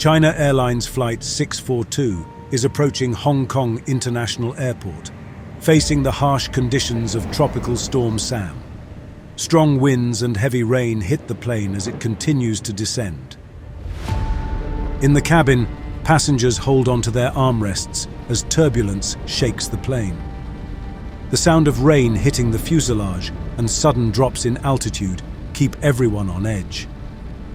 China Airlines Flight 642 is approaching Hong Kong International Airport, facing the harsh conditions of Tropical Storm Sam. Strong winds and heavy rain hit the plane as it continues to descend. In the cabin, passengers hold onto their armrests as turbulence shakes the plane. The sound of rain hitting the fuselage and sudden drops in altitude keep everyone on edge.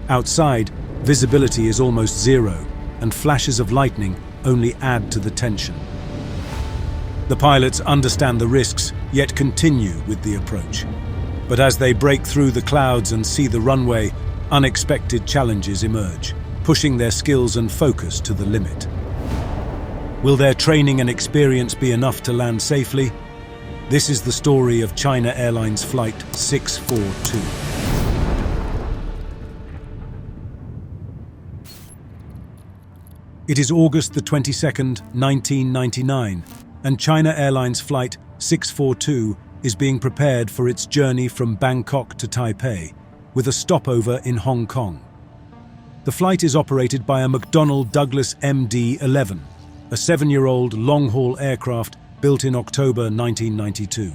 Outside, visibility is almost zero, and flashes of lightning only add to the tension. The pilots understand the risks, yet continue with the approach. But as they break through the clouds and see the runway, unexpected challenges emerge, pushing their skills and focus to the limit. Will their training and experience be enough to land safely? This is the story of China Airlines Flight 642. It is August the 22nd, 1999, and China Airlines Flight 642 is being prepared for its journey from Bangkok to Taipei, with a stopover in Hong Kong. The flight is operated by a McDonnell Douglas MD-11, a 7-year-old long-haul aircraft built in October 1992.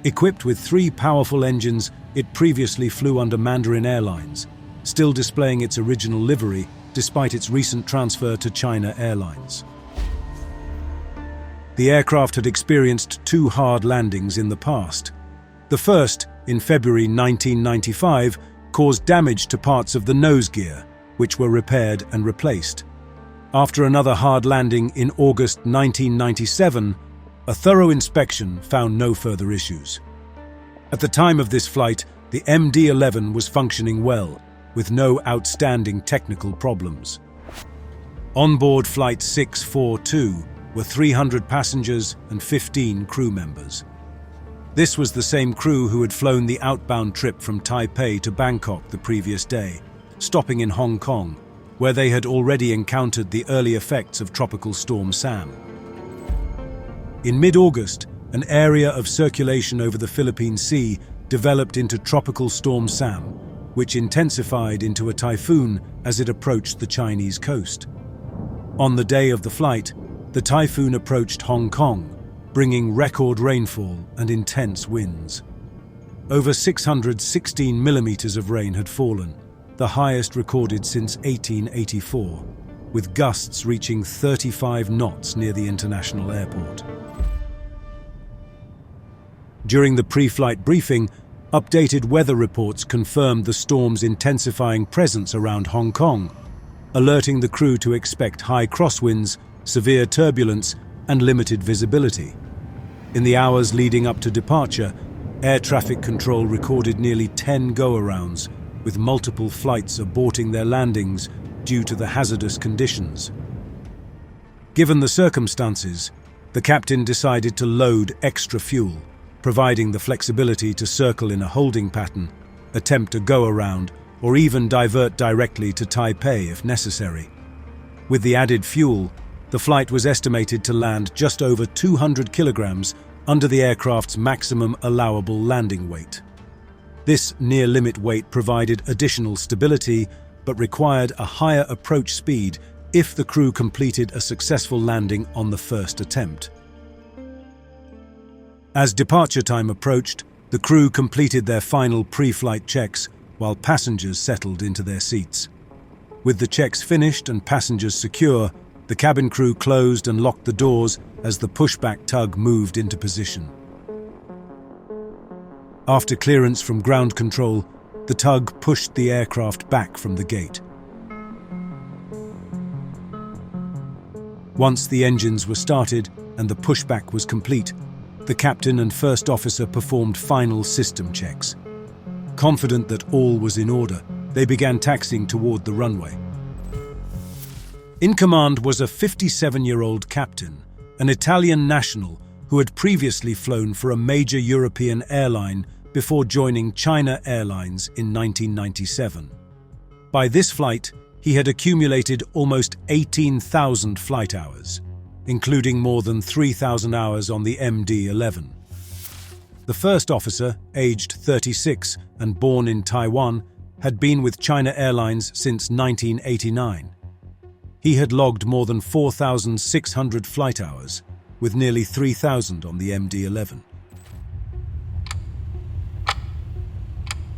Equipped with 3 powerful engines, it previously flew under Mandarin Airlines, still displaying its original livery despite its recent transfer to China Airlines. The aircraft had experienced 2 hard landings in the past. The first, in February 1995, caused damage to parts of the nose gear, which were repaired and replaced. After another hard landing in August 1997, a thorough inspection found no further issues. At the time of this flight, the MD-11 was functioning well, with no outstanding technical problems. On-board Flight 642 were 300 passengers and 15 crew members. This was the same crew who had flown the outbound trip from Taipei to Bangkok the previous day, stopping in Hong Kong, where they had already encountered the early effects of Tropical Storm Sam. In mid-August, an area of circulation over the Philippine Sea developed into Tropical Storm Sam, which intensified into a typhoon as it approached the Chinese coast. On the day of the flight, the typhoon approached Hong Kong, bringing record rainfall and intense winds. Over 616 millimeters of rain had fallen, the highest recorded since 1884, with gusts reaching 35 knots near the international airport. During the pre-flight briefing, updated weather reports confirmed the storm's intensifying presence around Hong Kong, alerting the crew to expect high crosswinds, severe turbulence, and limited visibility. In the hours leading up to departure, air traffic control recorded nearly 10 go-arounds, with multiple flights aborting their landings due to the hazardous conditions. Given the circumstances, the captain decided to load extra fuel, providing the flexibility to circle in a holding pattern, attempt a go-around, or even divert directly to Taipei if necessary. With the added fuel, the flight was estimated to land just over 200 kilograms under the aircraft's maximum allowable landing weight. This near-limit weight provided additional stability, but required a higher approach speed if the crew completed a successful landing on the first attempt. As departure time approached, the crew completed their final pre-flight checks while passengers settled into their seats. With the checks finished and passengers secure, the cabin crew closed and locked the doors as the pushback tug moved into position. After clearance from ground control, the tug pushed the aircraft back from the gate. Once the engines were started and the pushback was complete, the captain and first officer performed final system checks. Confident that all was in order, they began taxiing toward the runway. In command was a 57-year-old captain, an Italian national who had previously flown for a major European airline before joining China Airlines in 1997. By this flight, he had accumulated almost 18,000 flight hours, including more than 3,000 hours on the MD-11. The first officer, aged 36 and born in Taiwan, had been with China Airlines since 1989. He had logged more than 4,600 flight hours, with nearly 3,000 on the MD-11.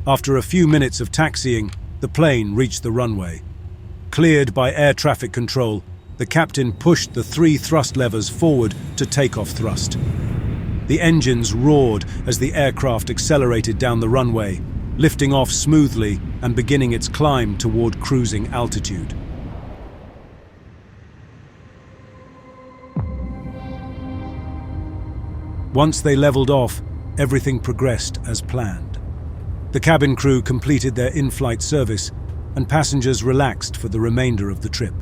After a few minutes of taxiing, the plane reached the runway. Cleared by air traffic control, the captain pushed the 3 thrust levers forward to takeoff thrust. The engines roared as the aircraft accelerated down the runway, lifting off smoothly and beginning its climb toward cruising altitude. Once they leveled off, everything progressed as planned. The cabin crew completed their in-flight service, and passengers relaxed for the remainder of the trip.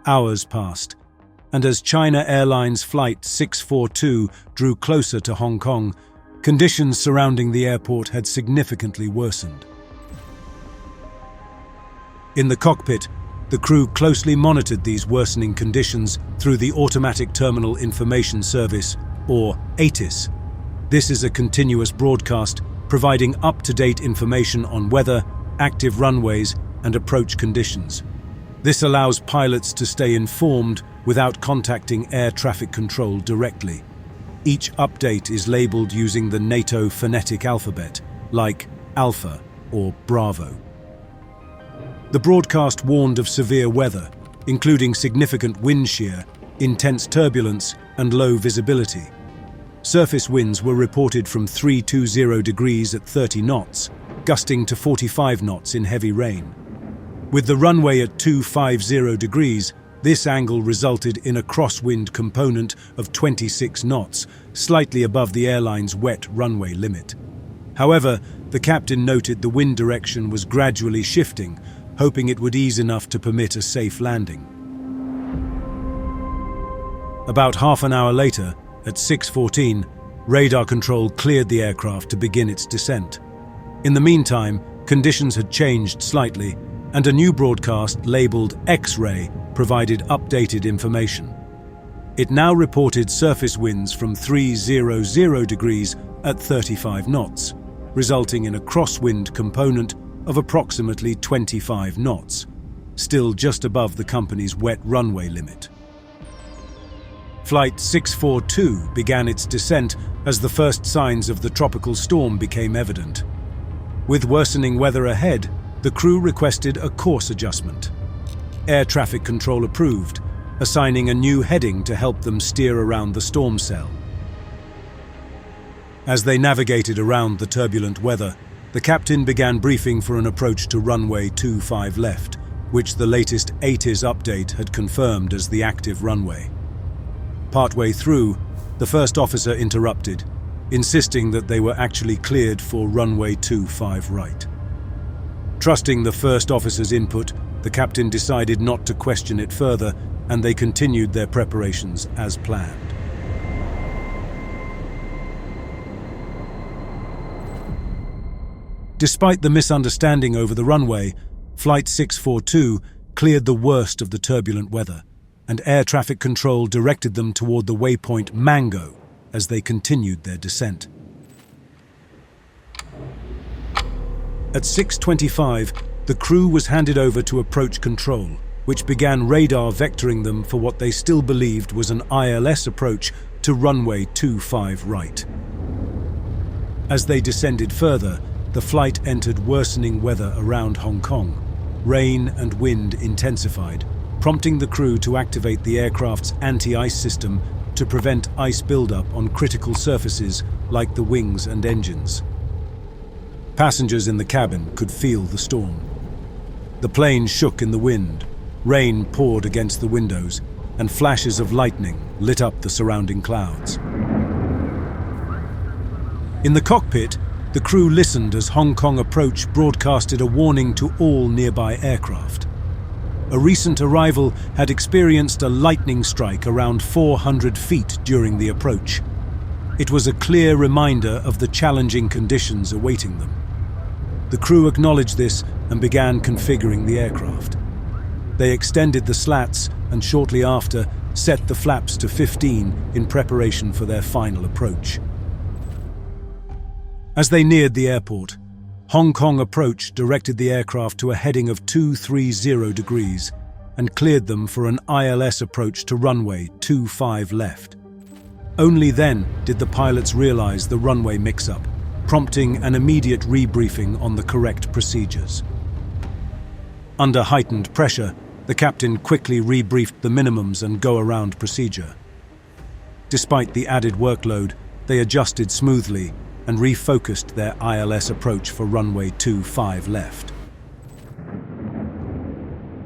Hours passed, and as China Airlines Flight 642 drew closer to Hong Kong, conditions surrounding the airport had significantly worsened. In the cockpit, the crew closely monitored these worsening conditions through the Automatic Terminal Information Service, or ATIS. This is a continuous broadcast providing up-to-date information on weather, active runways, and approach conditions. This allows pilots to stay informed without contacting air traffic control directly. Each update is labeled using the NATO phonetic alphabet, like Alpha or Bravo. The broadcast warned of severe weather, including significant wind shear, intense turbulence, and low visibility. Surface winds were reported from 320 degrees at 30 knots, gusting to 45 knots in heavy rain. With the runway at 250 degrees, this angle resulted in a crosswind component of 26 knots, slightly above the airline's wet runway limit. However, the captain noted the wind direction was gradually shifting, hoping it would ease enough to permit a safe landing. About half an hour later, at 6:14, radar control cleared the aircraft to begin its descent. In the meantime, conditions had changed slightly, and a new broadcast labeled X-ray provided updated information. It now reported surface winds from 300 degrees at 35 knots, resulting in a crosswind component of approximately 25 knots, still just above the company's wet runway limit. Flight 642 began its descent as the first signs of the tropical storm became evident. With worsening weather ahead, the crew requested a course adjustment. Air traffic control approved, assigning a new heading to help them steer around the storm cell. As they navigated around the turbulent weather, the captain began briefing for an approach to runway 25 left, which the latest ATIS update had confirmed as the active runway. Partway through, the first officer interrupted, insisting that they were actually cleared for runway 25 right. Trusting the first officer's input, the captain decided not to question it further, and they continued their preparations as planned. Despite the misunderstanding over the runway, Flight 642 cleared the worst of the turbulent weather, and air traffic control directed them toward the waypoint Mango as they continued their descent. At 6:25, the crew was handed over to approach control, which began radar vectoring them for what they still believed was an ILS approach to runway 25 right. As they descended further, the flight entered worsening weather around Hong Kong. Rain and wind intensified, prompting the crew to activate the aircraft's anti-ice system to prevent ice buildup on critical surfaces like the wings and engines. Passengers in the cabin could feel the storm. The plane shook in the wind, rain poured against the windows, and flashes of lightning lit up the surrounding clouds. In the cockpit, the crew listened as Hong Kong Approach broadcasted a warning to all nearby aircraft. A recent arrival had experienced a lightning strike around 400 feet during the approach. It was a clear reminder of the challenging conditions awaiting them. The crew acknowledged this and began configuring the aircraft. They extended the slats and shortly after set the flaps to 15 in preparation for their final approach. As they neared the airport, Hong Kong approach directed the aircraft to a heading of 230 degrees and cleared them for an ILS approach to runway 25 left. Only then did the pilots realize the runway mix-up, prompting an immediate rebriefing on the correct procedures. Under heightened pressure, the captain quickly rebriefed the minimums and go-around procedure. Despite the added workload, they adjusted smoothly and refocused their ILS approach for runway 25 left.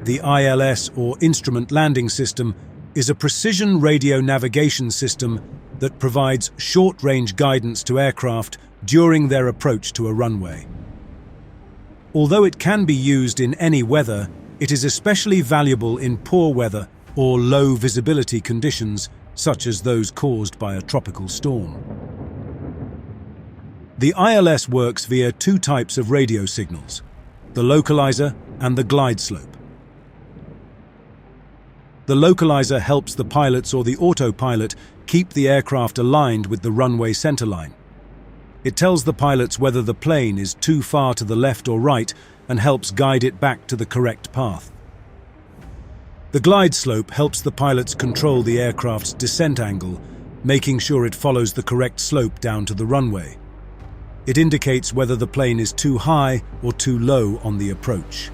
The ILS, or Instrument Landing System, is a precision radio navigation system that provides short-range guidance to aircraft during their approach to a runway. Although it can be used in any weather, it is especially valuable in poor weather or low visibility conditions, such as those caused by a tropical storm. The ILS works via two types of radio signals, the localizer and the glide slope. The localizer helps the pilots or the autopilot keep the aircraft aligned with the runway centerline. It tells the pilots whether the plane is too far to the left or right and helps guide it back to the correct path. The glide slope helps the pilots control the aircraft's descent angle, making sure it follows the correct slope down to the runway. It indicates whether the plane is too high or too low on the approach.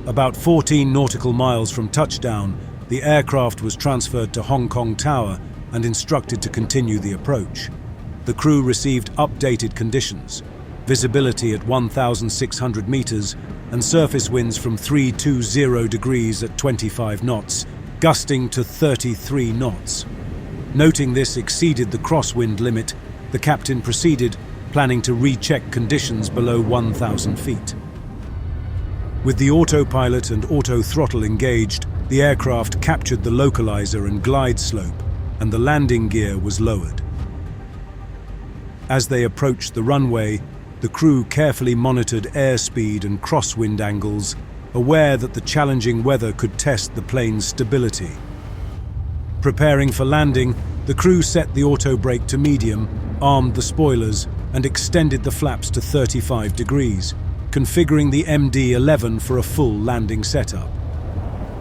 About 14 nautical miles from touchdown, the aircraft was transferred to Hong Kong Tower and instructed to continue the approach. The crew received updated conditions, visibility at 1,600 meters and surface winds from 320 degrees at 25 knots, gusting to 33 knots. Noting this exceeded the crosswind limit, the captain proceeded, planning to recheck conditions below 1,000 feet. With the autopilot and auto throttle engaged, the aircraft captured the localizer and glide slope, and the landing gear was lowered. As they approached the runway, the crew carefully monitored airspeed and crosswind angles, aware that the challenging weather could test the plane's stability. Preparing for landing, the crew set the auto brake to medium, armed the spoilers, and extended the flaps to 35 degrees, configuring the MD-11 for a full landing setup.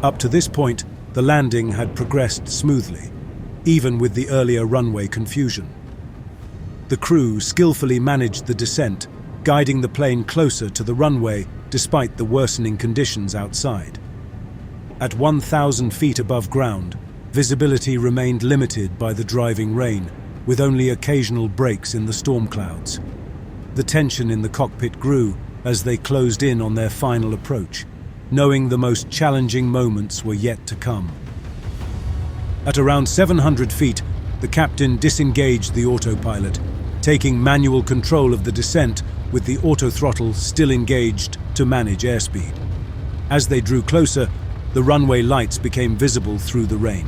Up to this point, the landing had progressed smoothly, even with the earlier runway confusion. The crew skillfully managed the descent, guiding the plane closer to the runway despite the worsening conditions outside. At 1,000 feet above ground, visibility remained limited by the driving rain, with only occasional breaks in the storm clouds. The tension in the cockpit grew as they closed in on their final approach, knowing the most challenging moments were yet to come. At around 700 feet, the captain disengaged the autopilot, taking manual control of the descent with the auto throttle still engaged to manage airspeed. As they drew closer, the runway lights became visible through the rain.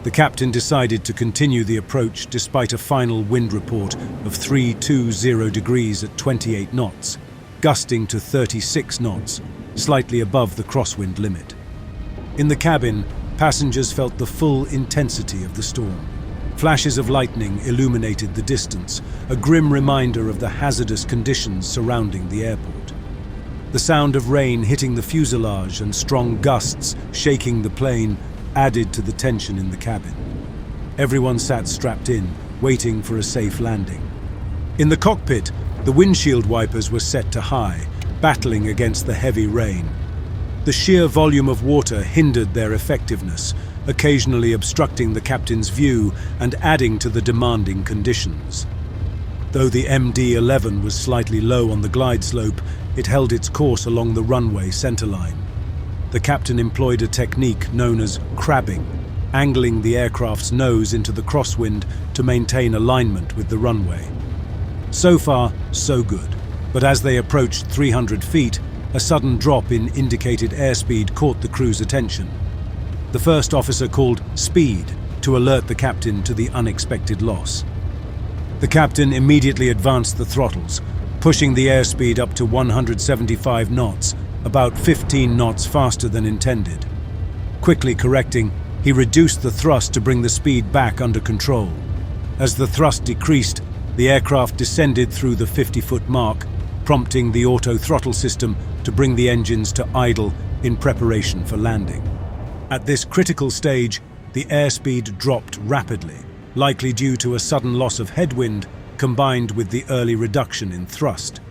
The captain decided to continue the approach despite a final wind report of 320 degrees at 28 knots, gusting to 36 knots, slightly above the crosswind limit. In the cabin, passengers felt the full intensity of the storm. Flashes of lightning illuminated the distance, a grim reminder of the hazardous conditions surrounding the airport. The sound of rain hitting the fuselage and strong gusts shaking the plane added to the tension in the cabin. Everyone sat strapped in, waiting for a safe landing. In the cockpit, the windshield wipers were set to high, battling against the heavy rain. The sheer volume of water hindered their effectiveness, occasionally obstructing the captain's view and adding to the demanding conditions. Though the MD-11 was slightly low on the glide slope, it held its course along the runway centerline. The captain employed a technique known as crabbing, angling the aircraft's nose into the crosswind to maintain alignment with the runway. So far, so good, but as they approached 300 feet, a sudden drop in indicated airspeed caught the crew's attention. The first officer called speed to alert the captain to the unexpected loss. The captain immediately advanced the throttles, pushing the airspeed up to 175 knots, about 15 knots faster than intended. Quickly correcting, he reduced the thrust to bring the speed back under control. As the thrust decreased, The aircraft descended through the 50-foot mark, prompting the auto-throttle system to bring the engines to idle in preparation for landing. At this critical stage, the airspeed dropped rapidly, likely due to a sudden loss of headwind combined with the early reduction in thrust.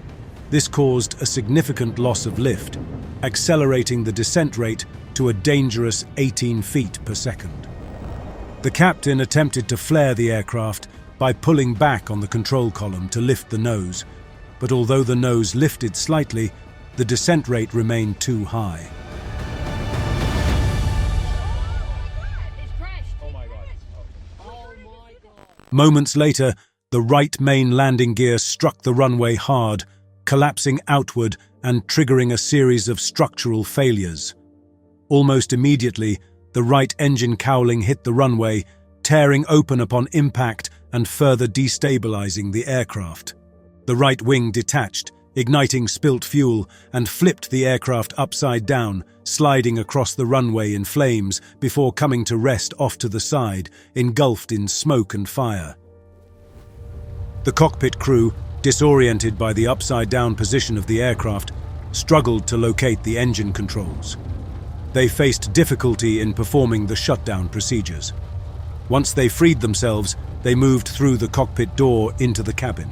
This caused a significant loss of lift, accelerating the descent rate to a dangerous 18 feet per second. The captain attempted to flare the aircraft by pulling back on the control column to lift the nose, but although the nose lifted slightly, the descent rate remained too high. Moments later, the right main landing gear struck the runway hard, collapsing outward and triggering a series of structural failures. Almost immediately, the right engine cowling hit the runway, tearing open upon impact and further destabilizing the aircraft. The right wing detached, igniting spilt fuel, and flipped the aircraft upside down, sliding across the runway in flames before coming to rest off to the side, engulfed in smoke and fire. The cockpit crew, disoriented by the upside-down position of the aircraft, struggled to locate the engine controls. They faced difficulty in performing the shutdown procedures. Once they freed themselves, they moved through the cockpit door into the cabin.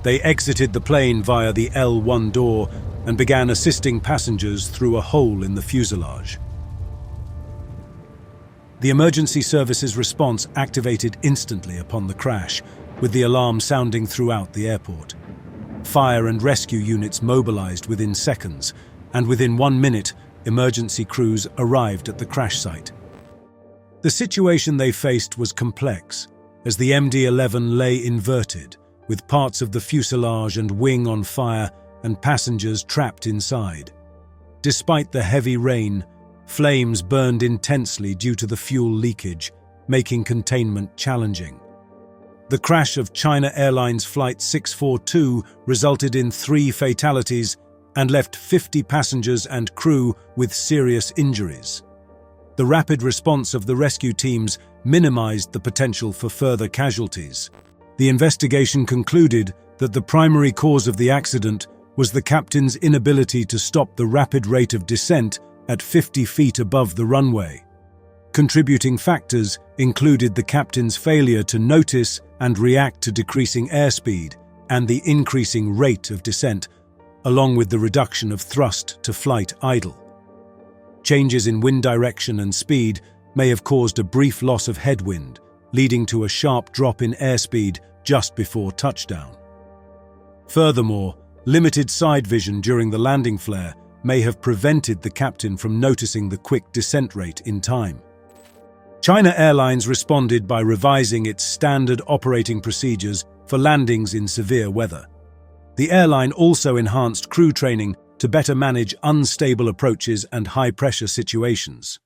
They exited the plane via the L1 door and began assisting passengers through a hole in the fuselage. The emergency services response activated instantly upon the crash, with the alarm sounding throughout the airport. Fire and rescue units mobilized within seconds, and within 1 minute, emergency crews arrived at the crash site. The situation they faced was complex, as the MD-11 lay inverted, with parts of the fuselage and wing on fire and passengers trapped inside. Despite the heavy rain, flames burned intensely due to the fuel leakage, making containment challenging. The crash of China Airlines Flight 642 resulted in 3 fatalities and left 50 passengers and crew with serious injuries. The rapid response of the rescue teams minimized the potential for further casualties. The investigation concluded that the primary cause of the accident was the captain's inability to stop the rapid rate of descent at 50 feet above the runway. Contributing factors included the captain's failure to notice and react to decreasing airspeed and the increasing rate of descent, along with the reduction of thrust to flight idle. Changes in wind direction and speed may have caused a brief loss of headwind, leading to a sharp drop in airspeed just before touchdown. Furthermore, limited side vision during the landing flare may have prevented the captain from noticing the quick descent rate in time. China Airlines responded by revising its standard operating procedures for landings in severe weather. The airline also enhanced crew training to better manage unstable approaches and high-pressure situations.